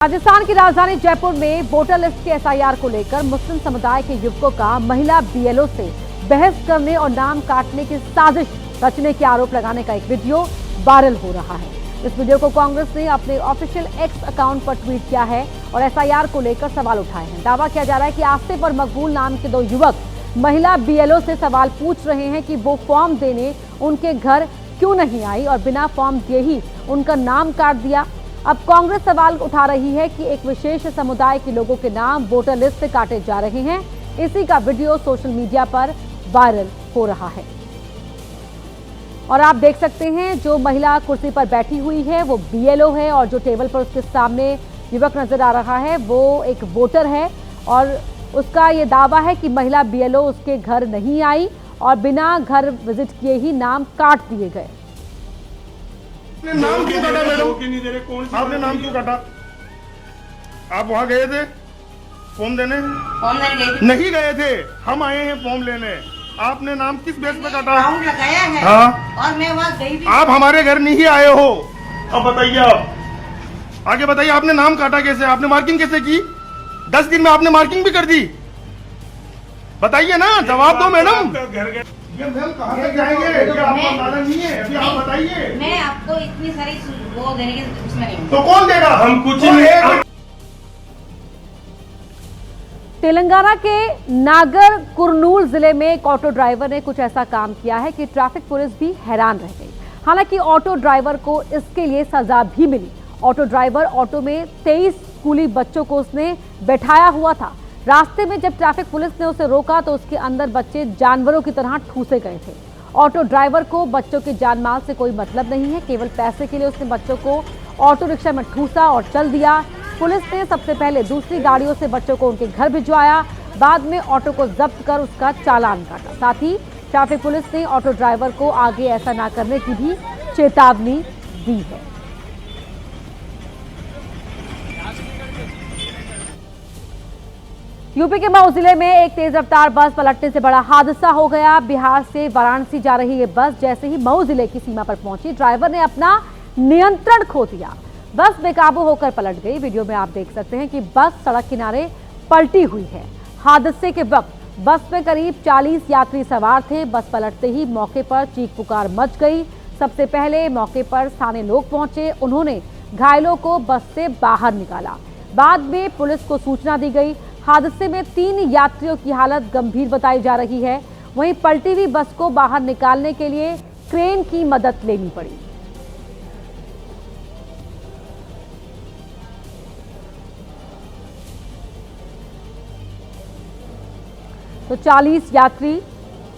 राजस्थान की राजधानी जयपुर में वोटर लिस्ट के एसआईआर को लेकर मुस्लिम समुदाय के युवकों का महिला बीएलओ से बहस करने और नाम काटने की साजिश रचने के आरोप लगाने का एक वीडियो वायरल हो रहा है। इस वीडियो को कांग्रेस ने अपने ऑफिशियल एक्स अकाउंट पर ट्वीट किया है और एसआईआर को लेकर सवाल उठाए हैं। दावा किया जा रहा है कि आसिफ और मकबूल नाम के दो युवक महिला बीएलओ से सवाल पूछ रहे हैं कि वो फॉर्म देने उनके घर क्यों नहीं आई और बिना फॉर्म दिए ही उनका नाम काट दिया। अब कांग्रेस सवाल उठा रही है कि एक विशेष समुदाय के लोगों के नाम वोटर लिस्ट से काटे जा रहे हैं। इसी का वीडियो सोशल मीडिया पर वायरल हो रहा है और आप देख सकते हैं जो महिला कुर्सी पर बैठी हुई है वो बीएलओ है और जो टेबल पर उसके सामने युवक नजर आ रहा है वो एक वोटर है और उसका ये दावा है कि महिला बीएलओ उसके घर नहीं आई और बिना घर विजिट किए ही नाम काट दिए गए। आपने नाम क्यों काटा मैडम? आपने नाम क्यों काटा? आप वहाँ गए थे फॉर्म देने? नहीं गए थे, हम आए हैं फॉर्म लेने। आपने नाम किस बेस पे काटा? लगाया है। हाँ, और मैं वहाँ गई भी। आप हमारे घर नहीं आए हो। अब बताइए, आप आगे बताइए, आपने नाम काटा कैसे? आपने मार्किंग कैसे की? 10 दिन में आपने मार्किंग भी कर दी। बताइए ना, जवाब दो मैडम। ये मैम कहाँ तक जाएंगे? ये आपका साधन नहीं है, अभी आप बताइए। मैं आपको इतनी सारी वो देने की उसमें नहीं हूँ। तो कौन देगा? हम कुछ नहीं। तेलंगाना के नागर कुरनूल जिले में एक ऑटो ड्राइवर ने कुछ ऐसा काम किया है कि ट्रैफिक पुलिस भी हैरान रह गई। हालांकि ऑटो ड्राइवर को इसके लिए सजा भी मिली। ऑटो ड्राइवर ऑटो में 23 स्कूली बच्चों को उसने बैठाया हुआ था। रास्ते में जब ट्रैफिक पुलिस ने उसे रोका तो उसके अंदर बच्चे जानवरों की तरह ठूसे गए थे। ऑटो ड्राइवर को बच्चों के जान माल से कोई मतलब नहीं है, केवल पैसे के लिए उसने बच्चों को ऑटो रिक्शा में ठूसा और चल दिया। पुलिस ने सबसे पहले दूसरी गाड़ियों से बच्चों को उनके घर भिजवाया, बाद में ऑटो को जब्त कर उसका चालान काटा। साथ ही ट्रैफिक पुलिस ने ऑटो ड्राइवर को आगे ऐसा न करने की भी चेतावनी दी है। यूपी के मऊ जिले में एक तेज रफ्तार बस पलटने से बड़ा हादसा हो गया। बिहार से वाराणसी जा रही ये बस जैसे ही मऊ जिले की सीमा पर पहुंची, ड्राइवर ने अपना नियंत्रण खो दिया। बस बेकाबू होकर पलट गई। वीडियो में आप देख सकते हैं कि बस सड़क किनारे पलटी हुई है। हादसे के वक्त बस में करीब 40 यात्री सवार थे। बस पलटते ही मौके पर चीख पुकार मच गई। सबसे पहले मौके पर स्थानीय लोग पहुंचे, उन्होंने घायलों को बस से बाहर निकाला। बाद में पुलिस को सूचना दी गई। हादसे में 3 यात्रियों की हालत गंभीर बताई जा रही है। वहीं पलटी हुई बस को बाहर निकालने के लिए क्रेन की मदद लेनी पड़ी। तो 40 यात्री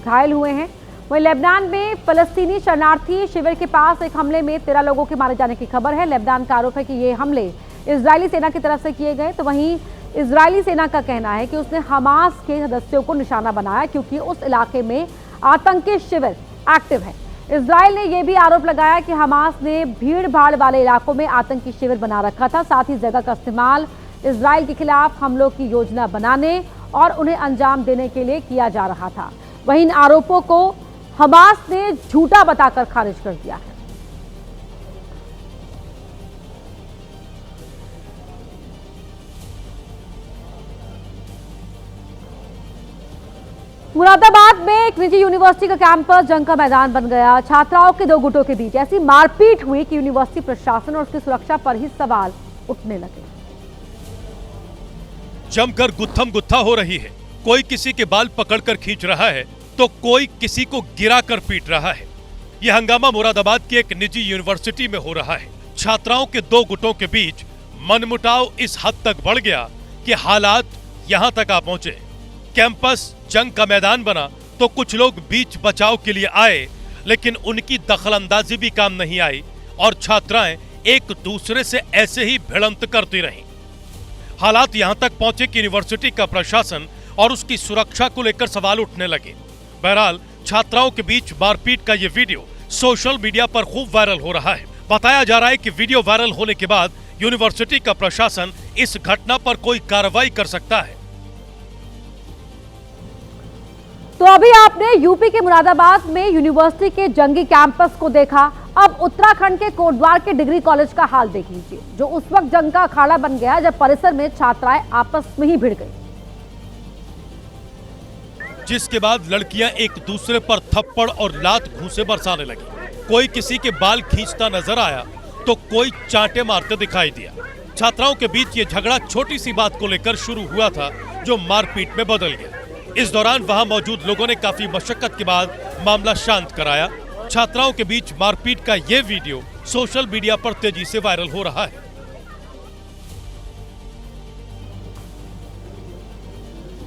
घायल हुए हैं। वहीं लेबनान में फलस्तीनी शरणार्थी शिविर के पास एक हमले में 13 लोगों के मारे जाने की खबर है। लेबनान का आरोप है कि ये हमले इजरायली सेना की तरफ से किए गए। तो वहीं इजरायली सेना का कहना है कि उसने हमास के सदस्यों को निशाना बनाया क्योंकि उस इलाके में आतंकी शिविर एक्टिव है। इजरायल ने यह भी आरोप लगाया कि हमास ने भीड़ भाड़ वाले इलाकों में आतंकी शिविर बना रखा था। साथ ही जगह का इस्तेमाल इजरायल के खिलाफ हमलों की योजना बनाने और उन्हें अंजाम देने के लिए किया जा रहा था। वहीं इन आरोपों को हमास ने झूठा बताकर खारिज कर दिया है। मुरादाबाद में एक निजी यूनिवर्सिटी का कैंपस जंग का मैदान बन गया। छात्राओं के 2 गुटों के बीच ऐसी मारपीट हुई कि यूनिवर्सिटी प्रशासन और उसकी सुरक्षा पर ही सवाल उठने लगे। जमकर गुत्थम गुत्था हो रही है। कोई किसी के बाल पकड़कर खींच रहा है तो कोई किसी को गिराकर पीट रहा है। यह हंगामा मुरादाबाद की एक निजी यूनिवर्सिटी में हो रहा है। छात्राओं के 2 गुटों के बीच मनमुटाव इस हद तक बढ़ गया कि हालात यहां तक आ पहुंचे। कैंपस जंग का मैदान बना तो कुछ लोग बीच बचाव के लिए आए, लेकिन उनकी दखलंदाजी भी काम नहीं आई और छात्राएं एक दूसरे से ऐसे ही भिड़ंत करती रहीं। हालात यहां तक पहुंचे कि यूनिवर्सिटी का प्रशासन और उसकी सुरक्षा को लेकर सवाल उठने लगे। बहरहाल छात्राओं के बीच मारपीट का यह वीडियो सोशल मीडिया पर खूब वायरल हो रहा है। बताया जा रहा है कि वीडियो वायरल होने के बाद यूनिवर्सिटी का प्रशासन इस घटना पर कोई कार्रवाई कर सकता है। तो अभी आपने यूपी के मुरादाबाद में यूनिवर्सिटी के जंगी कैंपस को देखा। अब उत्तराखंड के कोटद्वार के डिग्री कॉलेज का हाल देख लीजिए, जो उस वक्त जंग का अखाड़ा बन गया जब परिसर में छात्राएं आपस में ही भिड़ गई, जिसके बाद लड़कियां एक दूसरे पर थप्पड़ और लात घूंसे बरसाने लगी। कोई किसी के बाल खींचता नजर आया तो कोई चांटे मारते दिखाई दिया। छात्राओं के बीच ये झगड़ा छोटी सी बात को लेकर शुरू हुआ था, जो मारपीट में बदल गया। इस दौरान वहां मौजूद लोगों ने काफी मशक्कत के बाद मामला शांत कराया। छात्राओं के बीच मारपीट का ये वीडियो सोशल मीडिया पर तेजी से वायरल हो रहा है।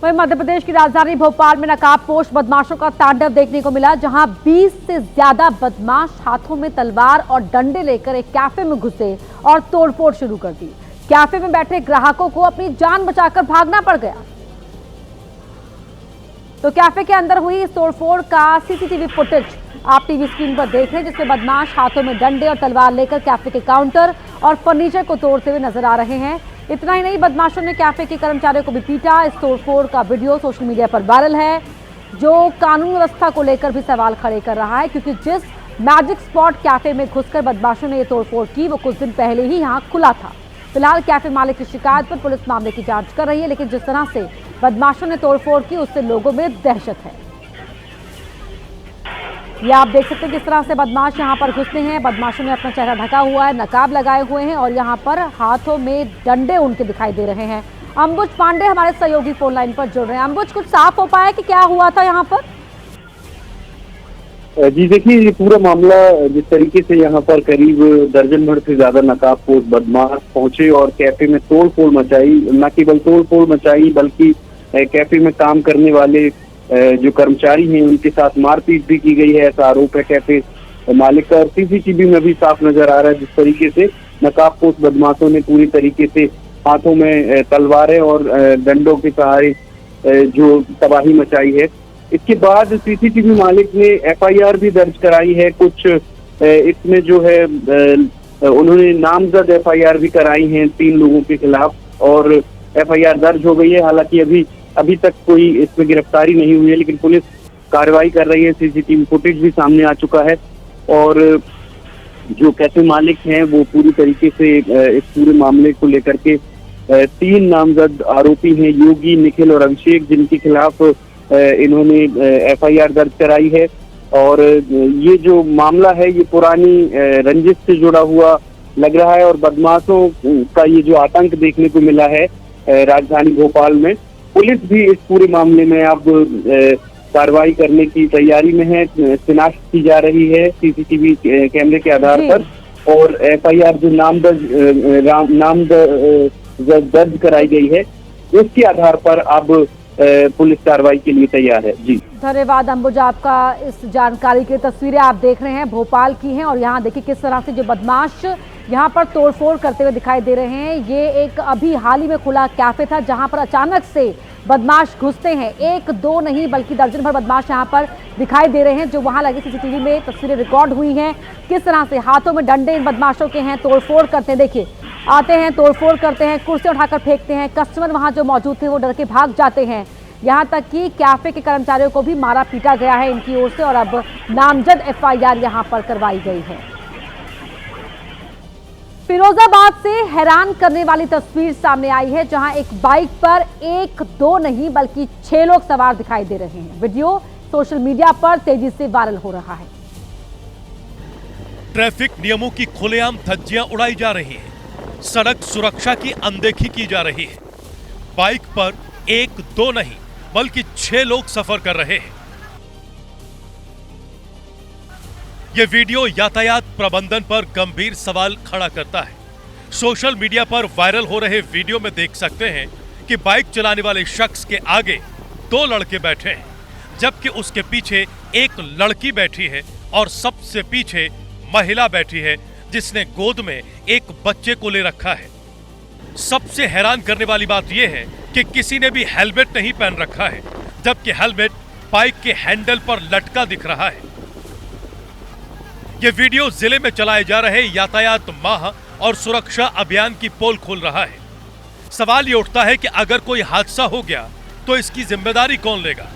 वहीं मध्य प्रदेश की राजधानी भोपाल में नकाबपोश बदमाशों का तांडव देखने को मिला, जहां 20 से ज्यादा बदमाश हाथों में तलवार और डंडे लेकर एक कैफे में घुसे और तोड़फोड़ शुरू कर दी। कैफे में बैठे ग्राहकों को अपनी जान बचाकर भागना पड़ गया। तो कैफे के अंदर हुई इस तोड़फोड़ का सीसीटीवी फुटेज आप टीवी स्क्रीन पर देख रहे हैं, जिसमें बदमाश हाथों में डंडे और तलवार लेकर कैफे के काउंटर और फर्नीचर को तोड़ते हुए नजर आ रहे हैं। इतना ही नहीं, बदमाशों ने कैफे के कर्मचारियों को भी पीटा। इस तोड़फोड़ का वीडियो सोशल मीडिया पर वायरल है, जो कानून व्यवस्था को लेकर भी सवाल खड़े कर रहा है, क्योंकि जिस मैजिक स्पॉट कैफे में घुसकर बदमाशों ने ये तोड़फोड़ की, वो कुछ दिन पहले ही यहाँ खुला था। फिलहाल कैफे मालिक की शिकायत पर पुलिस मामले की जांच कर रही है, लेकिन जिस तरह से बदमाशों ने तोड़फोड़ की, उससे लोगों में दहशत है। ये आप देख सकते हैं किस तरह से बदमाश यहाँ पर घुसते हैं। बदमाशों ने अपना चेहरा ढका हुआ है, नकाब लगाए हुए हैं और यहाँ पर हाथों में डंडे उनके दिखाई दे रहे हैं। अंबुज पांडे हमारे सहयोगी फोन लाइन पर जुड़ रहे हैं। अंबुज, कुछ साफ हो पाया कि क्या हुआ था यहाँ पर? जी देखिए, ये पूरा मामला जिस तरीके से यहाँ पर करीब दर्जन भर से ज्यादा नकाबपोश बदमाश पहुंचे और कैफे में तोड़फोड़ मचाई, न केवल तोड़फोड़ मचाई बल्कि कैफे में काम करने वाले जो कर्मचारी हैं उनके साथ मारपीट भी की गई है, ऐसा आरोप है कैफे मालिक का। और सीसीटीवी में भी साफ नजर आ रहा है जिस तरीके से नकाबपोश बदमाशों ने पूरी तरीके से हाथों में तलवारें और डंडों के सहारे जो तबाही मचाई है। इसके बाद सीसीटीवी मालिक ने एफआईआर भी दर्ज कराई है। कुछ इसमें जो है उन्होंने नामजद एफआईआर भी कराई हैं 3 लोगों के खिलाफ और एफआईआर दर्ज हो गई है। हालांकि अभी तक कोई इसमें गिरफ्तारी नहीं हुई है, लेकिन पुलिस कार्रवाई कर रही है। सीसीटीवी फुटेज भी सामने आ चुका है और जो कैफे मालिक हैं वो पूरी तरीके से इस पूरे मामले को लेकर के 3 नामजद आरोपी हैं, योगी, निखिल और अभिषेक, जिनके खिलाफ इन्होंने एफआईआर दर्ज कराई है। और ये जो मामला है ये पुरानी रंजिश से जुड़ा हुआ लग रहा है और बदमाशों का ये जो आतंक देखने को मिला है राजधानी भोपाल में, पुलिस भी इस पूरे मामले में अब कार्रवाई करने की तैयारी में है। शिनाख्त की जा रही है सीसीटीवी कैमरे के आधार पर और एफआईआर जो दर्ज कराई गई है उसके आधार पर अब पुलिस कार्रवाई के लिए तैयार है। जी धन्यवाद अंबुज, आपका इस जानकारी की। तस्वीरें आप देख रहे हैं भोपाल की हैं और यहाँ देखिए किस तरह से जो बदमाश यहाँ पर तोड़फोड़ करते हुए दिखाई दे रहे हैं। ये एक अभी हाल ही में खुला कैफे था जहाँ पर अचानक से बदमाश घुसते हैं। 1-2 नहीं बल्कि दर्जन भर बदमाश यहाँ पर दिखाई दे रहे हैं, जो वहाँ लगे सीसीटीवी में तस्वीरें रिकॉर्ड हुई हैं। किस तरह से हाथों में डंडे इन बदमाशों के हैं, तोड़फोड़ करते हैं। देखिए, आते हैं, तोड़फोड़ करते हैं, कुर्सी उठाकर फेंकते हैं। कस्टमर वहाँ जो मौजूद थे वो डर के भाग जाते हैं। यहाँ तक कि कैफे के कर्मचारियों को भी मारा पीटा गया है इनकी ओर से और अब नामजद एफआईआर यहाँ पर करवाई गई है। फिरोजाबाद से हैरान करने वाली तस्वीर सामने आई है, जहां एक बाइक पर 1-2 नहीं बल्कि 6 लोग सवार दिखाई दे रहे हैं। वीडियो सोशल मीडिया पर तेजी से वायरल हो रहा है। ट्रैफिक नियमों की खुलेआम धज्जियां उड़ाई जा रही हैं, सड़क सुरक्षा की अनदेखी की जा रही है। बाइक पर 1-2 नहीं बल्कि 6 लोग सफर कर रहे हैं। यह वीडियो यातायात प्रबंधन पर गंभीर सवाल खड़ा करता है। सोशल मीडिया पर वायरल हो रहे वीडियो में देख सकते हैं कि बाइक चलाने वाले शख्स के आगे 2 लड़के बैठे हैं, जबकि उसके पीछे एक लड़की बैठी है और सबसे पीछे महिला बैठी है जिसने गोद में एक बच्चे को ले रखा है। सबसे हैरान करने वाली बात यह है कि किसी ने भी हेलमेट नहीं पहन रखा है, जबकि हेलमेट बाइक के हैंडल पर लटका दिख रहा है। यह वीडियो जिले में चलाए जा रहे यातायात माह और सुरक्षा अभियान की पोल खोल रहा है। सवाल ये उठता है कि अगर कोई हादसा हो गया तो इसकी जिम्मेदारी कौन लेगा?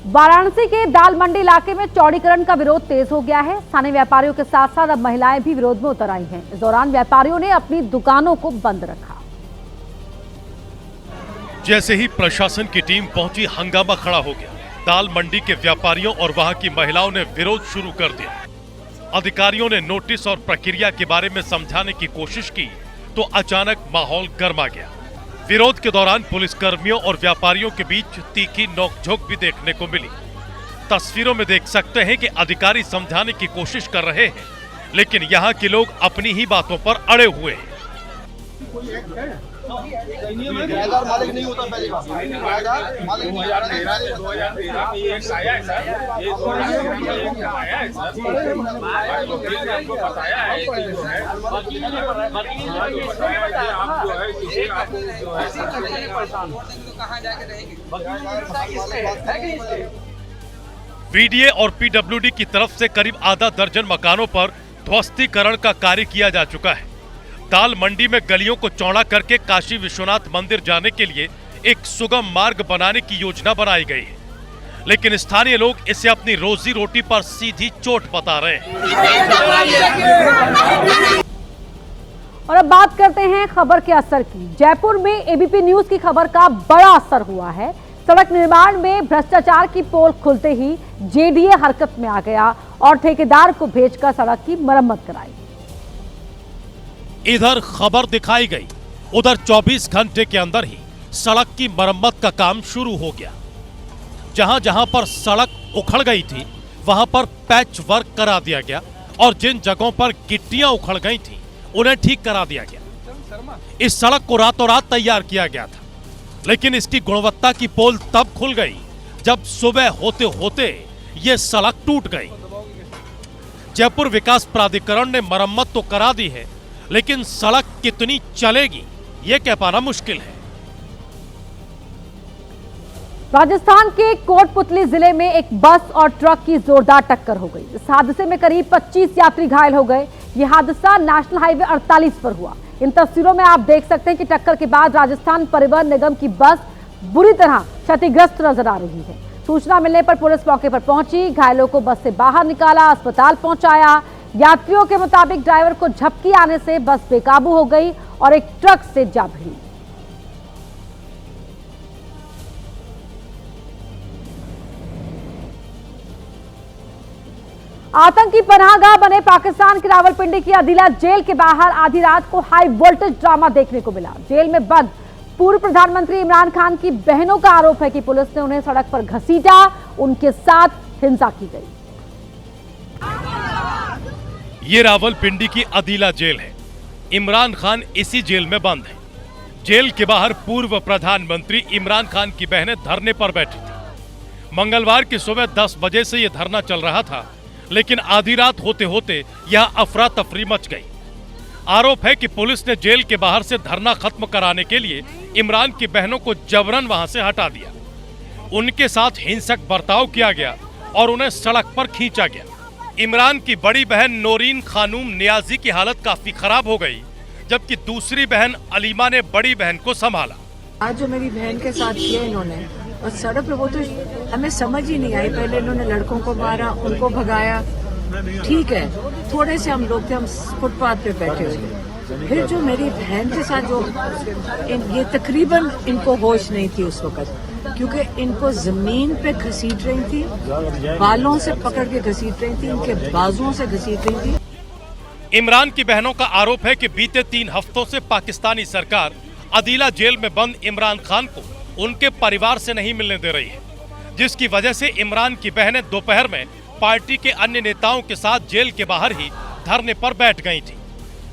वाराणसी के दाल मंडी इलाके में चौड़ीकरण का विरोध तेज हो गया है। स्थानीय व्यापारियों के साथ साथ अब महिलाएं भी विरोध में उतर आई हैं। इस दौरान व्यापारियों ने अपनी दुकानों को बंद रखा। जैसे ही प्रशासन की टीम पहुंची, हंगामा खड़ा हो गया। दाल मंडी के व्यापारियों और वहां की महिलाओं ने विरोध शुरू कर दिया। अधिकारियों ने नोटिस और प्रक्रिया के बारे में समझाने की कोशिश की तो अचानक माहौल गर्मा गया। विरोध के दौरान पुलिसकर्मियों और व्यापारियों के बीच तीखी नोकझोंक भी देखने को मिली। तस्वीरों में देख सकते हैं कि अधिकारी समझाने की कोशिश कर रहे हैं, लेकिन यहाँ के लोग अपनी ही बातों पर अड़े हुए हैं। मालिक नहीं होता पहली बात, मालिक 2013 में ये आया है सर, ये 2013 आया है सर, आपको बताया है कि जो है बाकी नहीं आप जो है किसी आपको जो है परेशान कहां जाके रहेंगे। वीडीए और पीडब्ल्यूडी की तरफ से करीब आधा दर्जन मकानों पर ध्वस्तीकरण का कार्य किया जा चुका है। दाल मंडी में गलियों को चौड़ा करके काशी विश्वनाथ मंदिर जाने के लिए एक सुगम मार्ग बनाने की योजना बनाई गई है, लेकिन स्थानीय लोग इसे अपनी रोजी रोटी पर सीधी चोट बता रहे हैं। और अब बात करते हैं खबर के असर की। जयपुर में एबीपी न्यूज की खबर का बड़ा असर हुआ है। सड़क निर्माण में भ्रष्टाचार की पोल खुलते ही जेडीए हरकत में आ गया और ठेकेदार को भेजकर सड़क की मरम्मत कराई। इधर खबर दिखाई गई, उधर 24 घंटे के अंदर ही सड़क की मरम्मत का काम शुरू हो गया। जहां जहां पर सड़क उखड़ गई थी वहां पर पैच वर्क करा दिया गया और जिन जगहों पर गिट्टियां उखड़ गई थी उन्हें ठीक करा दिया गया। इस सड़क को रातों रात तैयार किया गया था, लेकिन इसकी गुणवत्ता की पोल तब खुल गई जब सुबह होते होते ये सड़क टूट गई। जयपुर विकास प्राधिकरण ने मरम्मत तो करा दी है, लेकिन सड़क कितनी चलेगी ये कह पाना मुश्किल है। राजस्थान के कोटपुतली जिले में एक बस और ट्रक की जोरदार टक्कर हो गई। इस हादसे में करीब 25 यात्री घायल हो गए। यह हादसा नेशनल हाईवे 48 पर हुआ। इन तस्वीरों में आप देख सकते हैं कि टक्कर के बाद राजस्थान परिवहन निगम की बस बुरी तरह क्षतिग्रस्त नजर आ रही है। सूचना मिलने पर पुलिस मौके पर पहुंची, घायलों को बस से बाहर निकाला, अस्पताल पहुंचाया। यात्रियों के मुताबिक ड्राइवर को झपकी आने से बस बेकाबू हो गई और एक ट्रक से जा भिड़ी। आतंकी पनाहगाह बने पाकिस्तान की रावलपिंडी की अदीला जेल के बाहर आधी रात को हाई वोल्टेज ड्रामा देखने को मिला। जेल में बंद पूर्व प्रधानमंत्री इमरान खान की बहनों का आरोप है कि पुलिस ने उन्हें सड़क पर घसीटा, उनके साथ हिंसा की गई। ये रावलपिंडी की अदीला जेल है। इमरान खान इसी जेल में बंद है। जेल के बाहर पूर्व प्रधानमंत्री इमरान खान की बहनें धरने पर बैठी थी। मंगलवार की सुबह 10 बजे से यह धरना चल रहा था, लेकिन आधी रात होते होते यह अफरा तफरी मच गई। आरोप है कि पुलिस ने जेल के बाहर से धरना खत्म कराने के लिए इमरान की बहनों को जबरन वहां से हटा दिया। उनके साथ हिंसक बर्ताव किया गया और उन्हें सड़क पर खींचा गया। इमरान की बड़ी बहन नोरीन खानूम नियाजी की हालत काफी खराब हो गई, जबकि दूसरी बहन अलीमा ने बड़ी बहन को संभाला। आज जो मेरी बहन के साथ किया इन्होंने, और सड़क पे वो तो हमें समझ ही नहीं आई। पहले इन्होंने लड़कों को मारा, उनको भगाया, ठीक है, थोड़े से हम लोग थे, हम फुटपाथ पे बैठे हुए। फिर जो मेरी बहन के साथ जो ये तकरीबन इनको होश नहीं थी उस वक्त, क्योंकि इनको जमीन पे घसीट रही थी, बालों से पकड़ के घसीट रही थी, इनके बाजुओं से घसीट रही थी। इमरान की बहनों का आरोप है कि बीते 3 हफ्तों से पाकिस्तानी सरकार अदीला जेल में बंद इमरान खान को उनके परिवार से नहीं मिलने दे रही है, जिसकी वजह से इमरान की बहनें दोपहर में पार्टी के अन्य नेताओं के साथ जेल के बाहर ही धरने पर बैठ गई थी।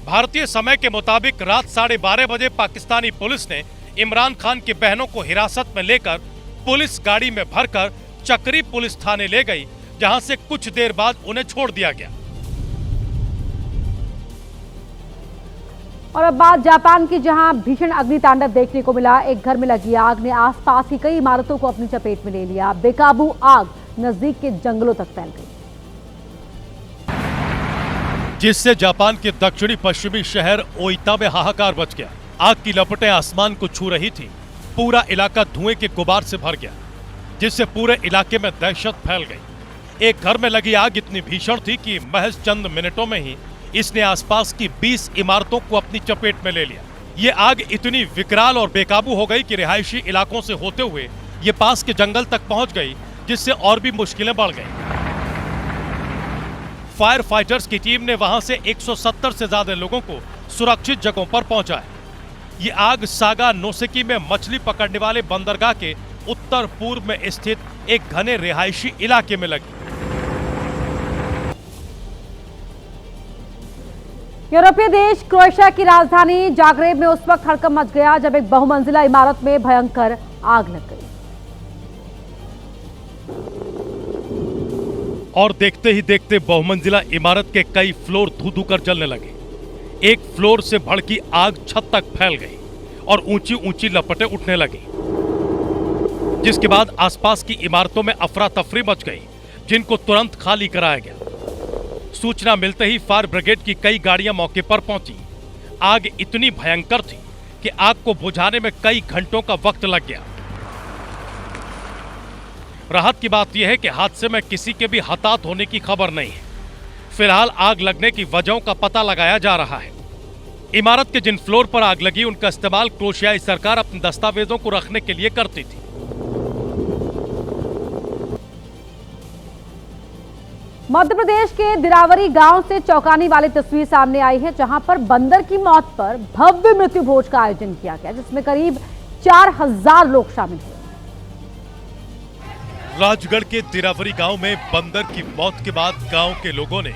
भारतीय समय के मुताबिक रात 12:30 बजे पाकिस्तानी पुलिस ने इमरान खान की बहनों को हिरासत में लेकर पुलिस गाड़ी में भरकर चक्री पुलिस थाने ले गई, जहां से कुछ देर बाद उन्हें छोड़ दिया गया। और अब बात जापान की, जहां भीषण अग्नि तांडव देखने को मिला। एक घर में लगी आग ने आसपास की कई इमारतों को अपनी चपेट में ले लिया। बेकाबू आग नजदीक के जंगलों तक फैल गई, जिससे जापान के दक्षिणी पश्चिमी शहर ओइता में हाहाकार मच गया। आग की लपटें आसमान को छू रही थी। पूरा इलाका धुएं के गुबार से भर गया। जिससे पूरे इलाके में दहशत फैल गई। एक घर में लगी आग इतनी भीषण थी कि महज चंद मिनटों में ही इसने आसपास की 20 इमारतों को अपनी चपेट में ले लिया। ये आग इतनी विकराल और बेकाबू हो गई कि रिहायशी इलाकों से होते हुए ये पास के जंगल तक पहुंच गई, जिससे और भी मुश्किलें बढ़ गईं। फायर फाइटर्स की टीम ने वहां से 170 से ज्यादा लोगों को सुरक्षित जगहों पर पहुंचाया। ये आग सागा नोसेकी में मछली पकड़ने वाले बंदरगाह के उत्तर पूर्व में स्थित एक घने रिहायशी इलाके में लगी। यूरोपीय देश क्रोएशिया की राजधानी जाग्रेब में उस वक्त हड़कंप मच गया जब एक बहुमंजिला इमारत में भयंकर आग लग गई। और देखते ही देखते बहुमंजिला इमारत के कई फ्लोर धू-धू कर जलने लगे। एक फ्लोर से भड़की आग छत तक फैल गई और ऊंची ऊंची लपटें उठने लगी, जिसके बाद आसपास की इमारतों में अफरा तफरी मच गई, जिनको तुरंत खाली कराया गया। सूचना मिलते ही फायर ब्रिगेड की कई गाड़ियां मौके पर पहुंची। आग इतनी भयंकर थी कि आग को बुझाने में कई घंटों का वक्त लग गया। राहत की बात यह है कि हादसे में किसी के भी हताहत होने की खबर नहीं है। फिलहाल आग लगने की वजहों का पता लगाया जा रहा है। इमारत के जिन फ्लोर पर आग लगी उनका इस्तेमाल क्रोएशियाई सरकार अपने दस्तावेजों को रखने के लिए करती थी। मध्य प्रदेश के दिरावरी गांव से चौंकाने वाली तस्वीर सामने आई है, जहां पर बंदर की मौत पर भव्य मृत्यु भोज का आयोजन किया गया, जिसमें करीब 4000 लोग शामिल हुए। राजगढ़ के दिरावरी गांव में बंदर की मौत के बाद गांव के लोगों ने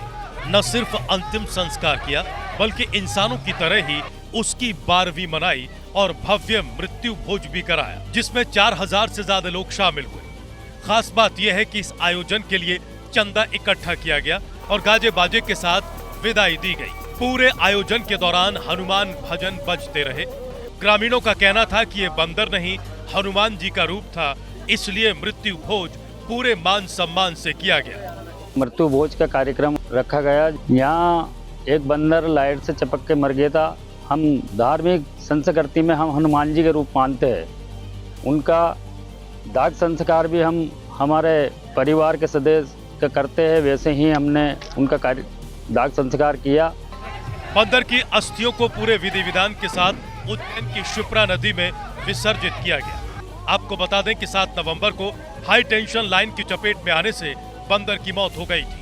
न सिर्फ अंतिम संस्कार किया, बल्कि इंसानों की तरह ही उसकी 12वीं मनाई और भव्य मृत्यु भोज भी कराया, जिसमें 4000 से ज्यादा लोग शामिल हुए। खास बात यह है कि इस आयोजन के लिए चंदा इकट्ठा किया गया और गाजे बाजे के साथ विदाई दी गई। पूरे आयोजन के दौरान हनुमान भजन बजते रहे। ग्रामीणों का कहना था कि ये बंदर नहीं, हनुमान जी का रूप था, इसलिए मृत्यु भोज पूरे मान सम्मान से किया गया। मृत्यु भोज का कार्यक्रम रखा गया। यहाँ एक बंदर लाइट से चिपक के मर गया था। हम धार्मिक संस्कृति में हम हनुमान जी के रूप मानते हैं। उनका दाग संस्कार भी हम हमारे परिवार के सदस्य का करते हैं, वैसे ही हमने उनका दाग संस्कार किया। बंदर की अस्थियों को पूरे विधि विधान के साथ उज्जैन की शिप्रा नदी में विसर्जित किया गया। आपको बता दें कि 7 नवंबर को हाई टेंशन लाइन की चपेट में आने से बंदर की मौत हो गई थी।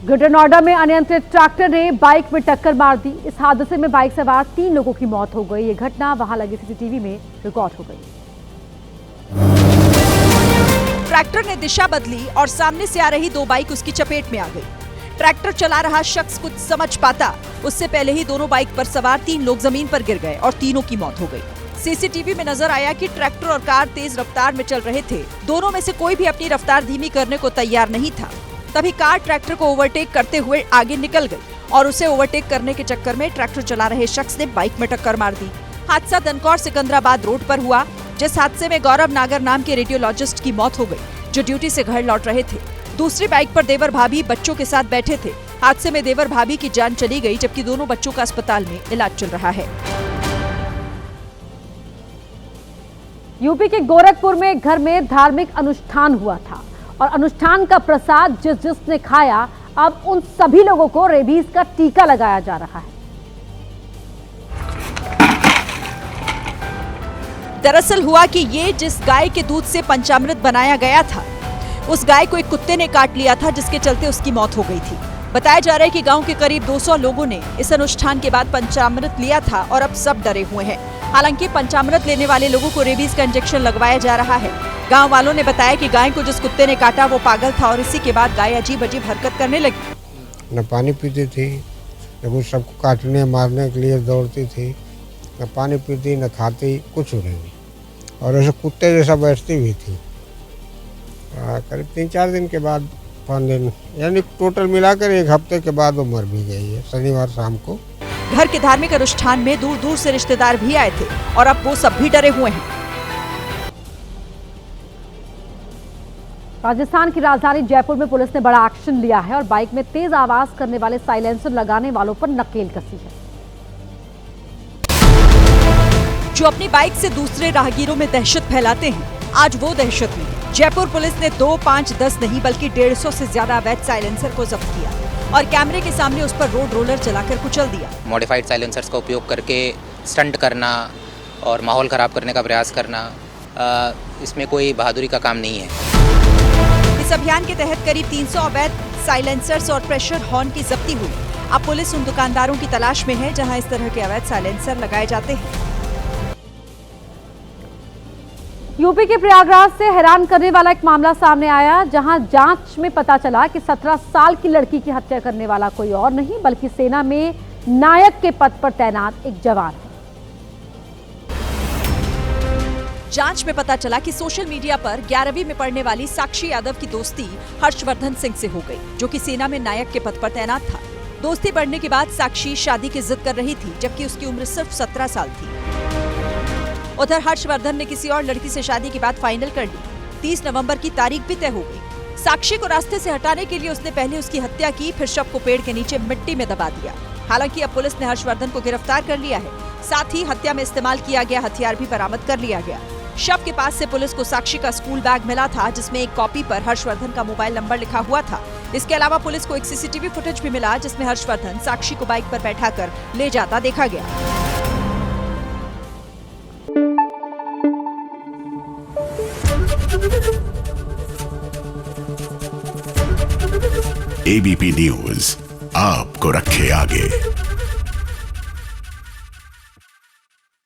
ग्रेटर नोएडा में अनियंत्रित ट्रैक्टर ने बाइक में टक्कर मार दी। इस हादसे में बाइक सवार 3 लोगों की मौत हो गई। ये घटना वहां लगे सीसीटीवी में रिकॉर्ड हो गई। ट्रैक्टर ने दिशा बदली और सामने से आ रही 2 बाइक उसकी चपेट में आ गई। ट्रैक्टर चला रहा शख्स कुछ समझ पाता उससे पहले ही दोनों बाइक पर सवार 3 लोग जमीन पर गिर गए और तीनों की मौत हो गई। सीसीटीवी में नजर आया कि ट्रैक्टर और कार तेज रफ्तार में चल रहे थे। दोनों में से कोई भी अपनी रफ्तार धीमी करने को तैयार नहीं था। तभी कार ट्रैक्टर को ओवरटेक करते हुए आगे निकल गई और उसे ओवरटेक करने के चक्कर में ट्रैक्टर चला रहे शख्स ने बाइक में टक्कर मार दी। हादसा दनकौर सिकंदराबाद रोड पर हुआ, जिस हादसे में गौरव नागर नाम के रेडियोलॉजिस्ट की मौत हो गई, जो ड्यूटी से घर लौट रहे थे। दूसरी बाइक पर देवर भाभी बच्चों के साथ बैठे थे। हादसे में देवर भाभी की जान चली गई, जबकि दोनों बच्चों का अस्पताल में इलाज चल रहा है। यूपी के गोरखपुर में एक घर में धार्मिक अनुष्ठान हुआ था और अनुष्ठान का प्रसाद जिसने खाया, अब उन सभी लोगों को रेबीज का टीका लगाया जा रहा है। दरअसल हुआ कि ये जिस गाय के दूध से पंचामृत बनाया गया था, उस गाय को एक कुत्ते ने काट लिया था, जिसके चलते उसकी मौत हो गई थी। बताया जा रहा है कि गांव के करीब 200 लोगों ने इस अनुष्ठान के बाद पंचामृत लिया था और अब सब डरे हुए हैं। हालांकि पंचामृत लेने वाले लोगों को रेबीज का इंजेक्शन लगवाया जा रहा है। गांव वालों ने बताया कि गाय को जिस कुत्ते ने काटा वो पागल था और इसी के बाद गाय अजीब अजीब हरकत करने लगी। न पानी पीती थी, न कुछ सबको काटने मारने के लिए दौड़ती थी, न पानी पीती न खाती, कुछ नहीं। और ऐसे कुत्ते जैसा बैठती भी थी। करीब 3-4 दिन के बाद 5 दिन, यानी टोटल मिलाकर 1 हफ्ते के बाद वो मर भी गई है, शनिवार शाम को। घर के धार्मिक अनुष्ठान में दूर दूर से रिश्तेदार भी आए थे और अब वो सब भी डरे हुए हैं। राजस्थान की राजधानी जयपुर में पुलिस ने बड़ा एक्शन लिया है और बाइक में तेज आवाज करने वाले साइलेंसर लगाने वालों पर नकेल कसी है। जो अपनी बाइक से दूसरे राहगीरों में दहशत फैलाते हैं, आज वो दहशत नहीं। जयपुर पुलिस ने 2, 5, 10 नहीं बल्कि 150 से ज्यादा अवैध साइलेंसर को जब्त किया और कैमरे के सामने उस पर रोड रोलर चलाकर कुचल दिया। मॉडिफाइड साइलेंसर्स का उपयोग करके स्टंट करना और माहौल खराब करने का प्रयास करना, इसमें कोई बहादुरी का काम नहीं है। इस अभियान के तहत करीब 300 अवैध साइलेंसर्स और प्रेशर हॉर्न की जब्ती हुई। अब पुलिस उन दुकानदारों की तलाश में है जहां इस तरह के अवैध साइलेंसर लगाए जाते हैं। यूपी के प्रयागराज से हैरान करने वाला एक मामला सामने आया, जहां जांच में पता चला कि 17 साल की लड़की की हत्या करने वाला कोई और नहीं बल्कि सेना में नायक के पद पर तैनात एक जवान है। जांच में पता चला कि सोशल मीडिया पर 11वीं में पढ़ने वाली साक्षी यादव की दोस्ती हर्षवर्धन सिंह से हो गई, जो कि सेना में नायक के पद पर तैनात था। दोस्ती बढ़ने के बाद साक्षी शादी की जिद कर रही थी, जबकि उसकी उम्र सिर्फ 17 साल थी। उधर हर्षवर्धन ने किसी और लड़की से शादी की बात फाइनल कर ली। 30 नवंबर की तारीख भी तय हो गई। साक्षी को रास्ते से हटाने के लिए उसने पहले उसकी हत्या की, फिर शव को पेड़ के नीचे मिट्टी में दबा दिया। हालांकि अब पुलिस ने हर्षवर्धन को गिरफ्तार कर लिया है, साथ ही हत्या में इस्तेमाल किया गया हथियार भी बरामद कर लिया गया। शव के पास से पुलिस को साक्षी का स्कूल बैग मिला था, जिसमें एक कॉपी पर हर्षवर्धन का मोबाइल नंबर लिखा हुआ था। इसके अलावा पुलिस को एक सीसीटीवी फुटेज भी मिला, जिसमें हर्षवर्धन साक्षी को बाइक पर बैठाकर ले जाता देखा गया। एबीपी न्यूज आपको रखे आगे।